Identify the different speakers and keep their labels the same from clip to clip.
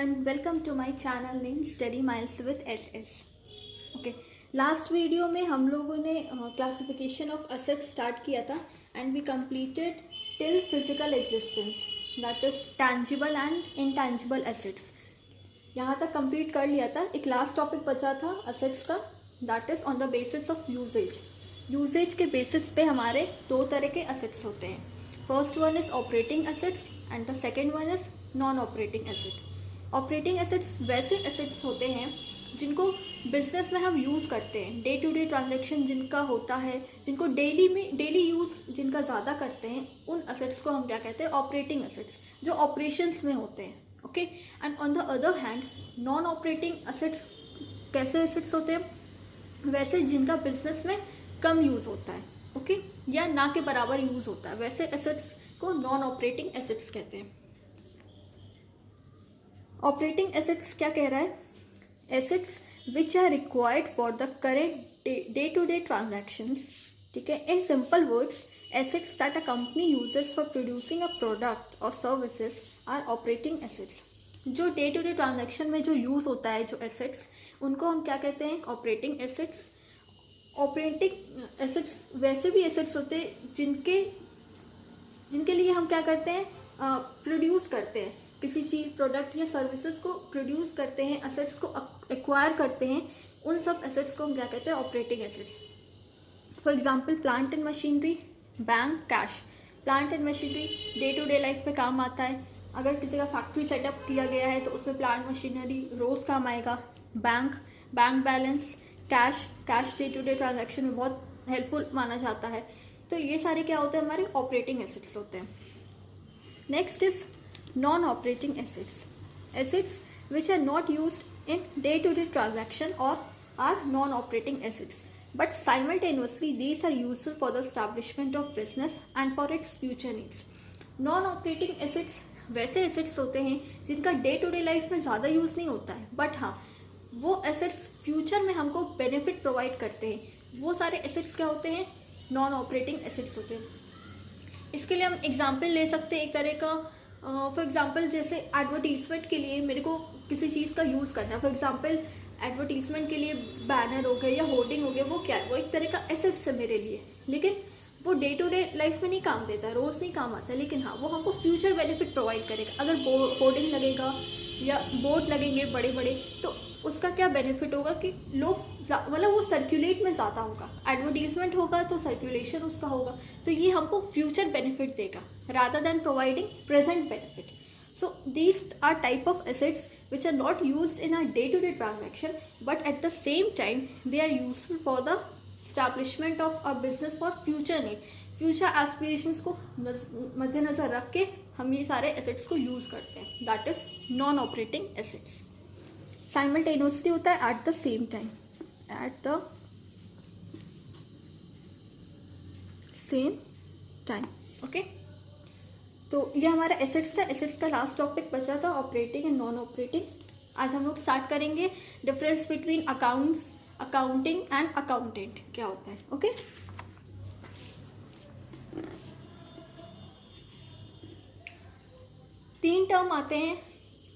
Speaker 1: everyone, welcome to my channel named Study Miles with SS. Okay, last video में हम लोगों ने classification of assets start किया था and we completed till physical existence, that is tangible and intangible assets. यहाँ तक complete कर लिया था. एक लास्ट टॉपिक बचा था असेट्स का, that is on the basis of usages. Usages के बेसिस पे हमारे दो तरह के असेट्स होते हैं. First one is operating assets and the second one is non operating asset. Operating assets वैसे एसेट्स होते हैं जिनको बिजनेस में हम यूज़ करते हैं, डे टू डे ट्रांजैक्शन जिनका होता है, जिनको डेली यूज़ जिनका ज़्यादा करते हैं, उन एसेट्स को हम क्या कहते हैं, ऑपरेटिंग एसेट्स, जो ऑपरेशंस में होते हैं. Okay, and on the other hand non operating assets कैसे एसेट्स होते हैं, वैसे जिनका बिजनेस में कम यूज़ होता है, ओके, या ना के बराबर यूज़ होता है, वैसे एसेट्स को नॉन ऑपरेटिंग एसेट्स कहते हैं. ऑपरेटिंग एसेट्स क्या कह रहा है, assets which are required for the current day to day transactions. ठीक है, in simple words assets that a company uses for producing a product और सर्विसेज आर ऑपरेटिंग एसेट्स. जो डे टू डे ट्रांजैक्शन में जो use होता है, जो assets, उनको हम क्या कहते हैं, ऑपरेटिंग एसेट्स. ऑपरेटिंग एसेट्स वैसे भी एसेट्स होते हैं जिनके लिए हम क्या करते हैं, प्रोड्यूस करते हैं किसी चीज़, प्रोडक्ट या सर्विसेज को प्रोड्यूस करते हैं, एसेट्स को एक्वायर करते हैं. उन सब एसेट्स को हम क्या कहते हैं, operating assets. For example plant and machinery, bank, cash. Plant and machinery day to day life में काम आता है. अगर किसी का फैक्ट्री सेटअप किया गया है तो उसमें प्लांट मशीनरी रोज़ काम आएगा. Bank balance, cash day to day transaction में बहुत हेल्पफुल माना जाता है. तो ये सारे क्या होते हैं, हमारे ऑपरेटिंग एसेट्स होते हैं. Next is non-operating assets. Assets which are not used in day-to-day transaction or are non-operating assets, but simultaneously these are useful for the establishment of business and for its future needs. Non-operating assets वैसे assets होते हैं जिनका day to day life में ज़्यादा use नहीं होता है, but हाँ वो assets फ्यूचर में हमको बेनिफिट प्रोवाइड करते हैं. वो सारे assets क्या होते हैं, नॉन ऑपरेटिंग assets होते हैं. इसके लिए हम एग्जाम्पल ले सकते हैं एक तरह का. फॉर एग्जाम्पल जैसे एडवर्टीजमेंट के लिए मेरे को किसी चीज़ का यूज़ करना है. फॉर एग्जाम्पल एडवर्टीजमेंट के लिए बैनर हो गया या होर्डिंग हो गया, वो क्या है, वो एक तरह का एसेट्स है मेरे लिए, लेकिन वो डे टू डे लाइफ में नहीं काम देता, रोज़ नहीं काम आता, लेकिन हाँ वो हमको फ्यूचर बेनिफिट प्रोवाइड करेगा. अगर होर्डिंग लगेगा या बोर्ड लगेंगे बड़े बड़े, तो उसका क्या बेनिफिट होगा कि लोग मतलब वो सर्कुलेट में ज़्यादा होगा. एडवर्टीजमेंट होगा तो सर्कुलेशन उसका होगा, तो ये हमको फ्यूचर बेनिफिट देगा rather than providing present benefit. So these are type of assets which are not used in a day-to-day transaction, but at the same time they are useful for the establishment of a business for future need. Future aspirations को मद्देनजर रख के हम ये सारे assets को use करते हैं. That is non-operating assets. Simultaneously होता है at the same time. At the same time. Okay. तो ये हमारा एसेट्स था. एसेट्स का लास्ट टॉपिक बचा था ऑपरेटिंग एंड नॉन ऑपरेटिंग. आज हम लोग स्टार्ट करेंगे difference between accounting and accountant क्या होता है. ओके, तीन टर्म आते हैं.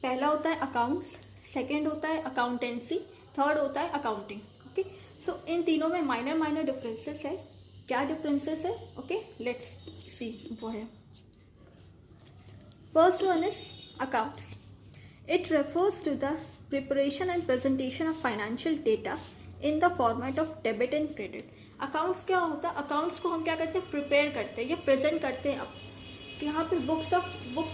Speaker 1: पहला होता है अकाउंट्स, सेकेंड होता है अकाउंटेंसी, थर्ड होता है अकाउंटिंग. ओके, सो इन तीनों में माइनर डिफरेंसेस है. क्या डिफरेंसेस है, ओके, लेट्स सी. वो है first one is accounts. It refers to the preparation and presentation of financial data in the format of debit and credit. Accounts क्या होता है, accounts को हम क्या करते हैं, प्रिपेयर करते हैं या प्रेजेंट करते हैं. अब यहाँ पे बुक्स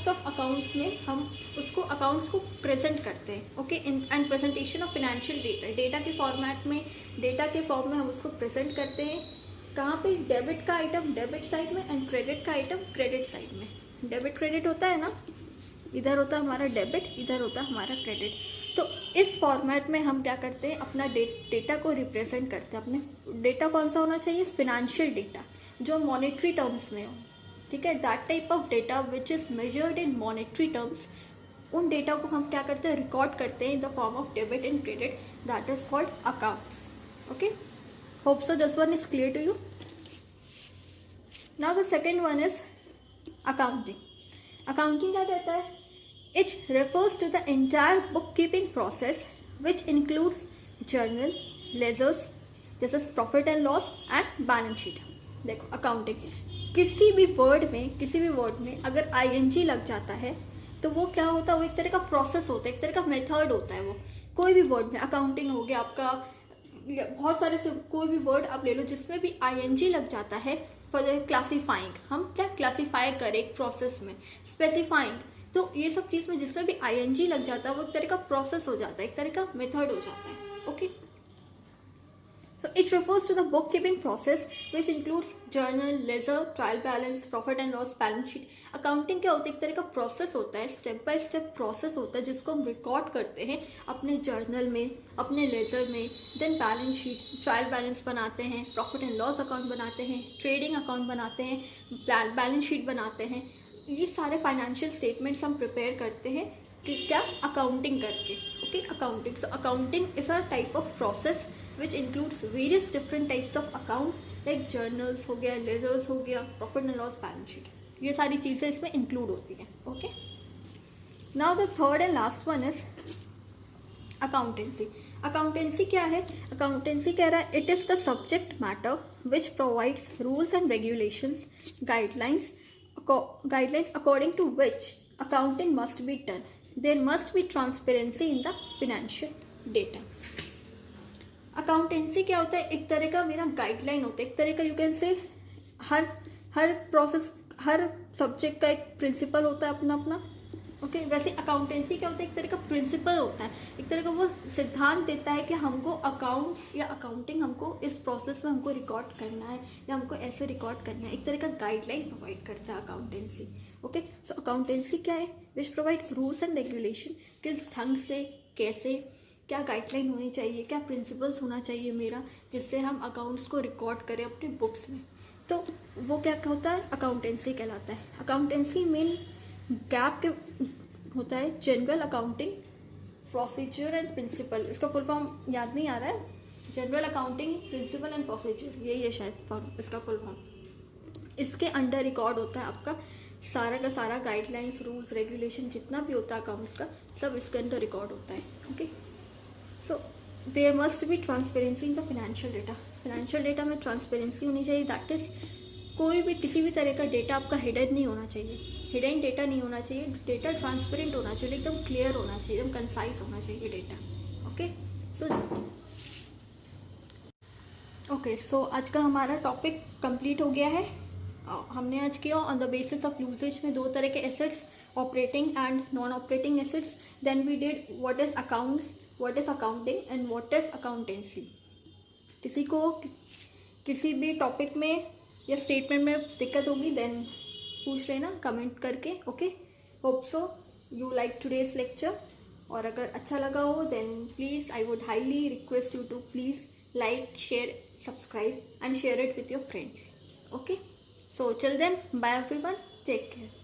Speaker 1: ऑफ अकाउंट्स में हम उसको अकाउंट्स को प्रेजेंट करते हैं. Okay, and presentation of financial data के फॉर्मेट में, डेटा के फॉर्म में हम उसको प्रेजेंट करते हैं. कहाँ पे, डेबिट का आइटम डेबिट साइड में एंड क्रेडिट का आइटम क्रेडिट साइड में. डेबिट क्रेडिट होता है ना, इधर होता है हमारा डेबिट, इधर होता है हमारा क्रेडिट. तो इस फॉर्मेट में हम क्या करते हैं, अपना डेटा को रिप्रेजेंट करते हैं. अपने डेटा कौन सा होना चाहिए, फिनेंशियल डेटा जो मॉनेटरी टर्म्स में हो. ठीक है, that type of data which is measured in monetary terms, उन डेटा को हम क्या करते हैं, रिकॉर्ड करते हैं in the form of debit and credit. That is called accounts. Okay, hope so this one is clear to you. Now the second one is accounting. Accounting क्या कहता है, It refers to the entire bookkeeping process which includes journal, ledgers, जैसे profit and loss and balance sheet. देखो accounting, किसी भी word में अगर ING लग जाता है तो वो क्या होता है, वो एक तरह का प्रोसेस होता है, एक तरह का मेथड होता है. वो कोई भी वर्ड में, अकाउंटिंग हो गया आपका, बहुत सारे से कोई भी वर्ड आप ले लो जिसमें भी आईएनजी लग जाता है. फॉर क्लासीफाइंग, हम क्या क्लासीफाई करें एक प्रोसेस में. स्पेसिफाइंग, तो ये सब चीज़ में जिसमें भी आईएनजी लग जाता है वो एक तरह का प्रोसेस हो जाता है, एक तरह का मेथड हो जाता है. Okay, so it refers to the bookkeeping process which includes journal, ledger, trial balance, profit and loss, balance sheet. Accounting क्या होता है, एक तरह का प्रोसेस होता है, स्टेप बाय स्टेप प्रोसेस होता है जिसको हम रिकॉर्ड करते हैं अपने जर्नल में, अपने लेजर में. Then balance sheet, trial balance बनाते हैं, प्रॉफिट एंड लॉस अकाउंट बनाते हैं, ट्रेडिंग अकाउंट बनाते हैं, बैलेंस शीट बनाते हैं. ये सारे फाइनेंशियल स्टेटमेंट्स हम प्रिपेयर करते हैं कि क्या, अकाउंटिंग करके. Okay, accounting. So accounting is a type of process which includes various different types of accounts like journals हो गया, ledgers हो गया, profit and loss, balance sheet. ये सारी चीज़ें इसमें include होती हैं. Okay, now the third and last one is accountancy. Accountancy क्या है? Accountancy कह रहा है it is the subject matter which provides rules and regulations, guidelines according to which accounting must be done. There must be transparency in the financial data. Accountancy क्या होता है, एक तरह का मेरा गाइडलाइन होता है, एक तरह का you can say her process, her subject का एक प्रिंसिपल होता है अपना अपना. ओके, वैसे अकाउंटेंसी क्या होता है, एक तरह का प्रिंसिपल होता है, एक तरह का वो सिद्धांत देता है कि हमको अकाउंट्स या अकाउंटिंग हमको इस प्रोसेस में हमको रिकॉर्ड करना है या हमको ऐसे रिकॉर्ड करना है. एक तरह का गाइडलाइन प्रोवाइड करता है अकाउंटेंसी. ओके, सो अकाउंटेंसी क्या है, which provide rules and regulation, किस ढंग से, कैसे, क्या गाइडलाइन होनी चाहिए, क्या प्रिंसिपल्स होना चाहिए मेरा, जिससे हम अकाउंट्स को रिकॉर्ड करें अपने बुक्स में. तो वो क्या होता है, अकाउंटेंसी कहलाता है. अकाउंटेंसी मेन गैप के होता है general accounting procedure and principle. इसका फुल फॉर्म याद नहीं आ रहा है. General accounting principle and procedure, यही है शायद फॉर्म, इसका फुल फॉर्म. इसके अंडर रिकॉर्ड होता है आपका सारा का सारा गाइडलाइंस, रूल्स, रेगुलेशन, जितना भी होता है अकाउंट्स का, सब इसके अंदर रिकॉर्ड होता है. Okay, so there must be transparency in the financial data. Financial data में ट्रांसपेरेंसी होनी चाहिए. दैट इज कोई भी किसी भी तरह का डेटा आपका हिडन नहीं होना चाहिए, हिडन डेटा नहीं होना चाहिए. डेटा ट्रांसपेरेंट होना चाहिए, एकदम क्लियर होना चाहिए, एकदम कंसाइज होना चाहिए डेटा. ओके, सो आज का हमारा टॉपिक कंप्लीट हो गया है. हमने आज किया on the basis of usage में दो तरह के assets, operating and non operating assets. Then we did what is accounts, what is accounting and what is accountancy. किसी को किसी भी टॉपिक में या स्टेटमेंट में दिक्कत होगी देन पूछ लेना कमेंट करके. Okay, hope so you like today's lecture. और अगर अच्छा लगा हो then please I would highly request you to please like, share, subscribe and share it with your friends. Okay, so till then, bye everyone, take care.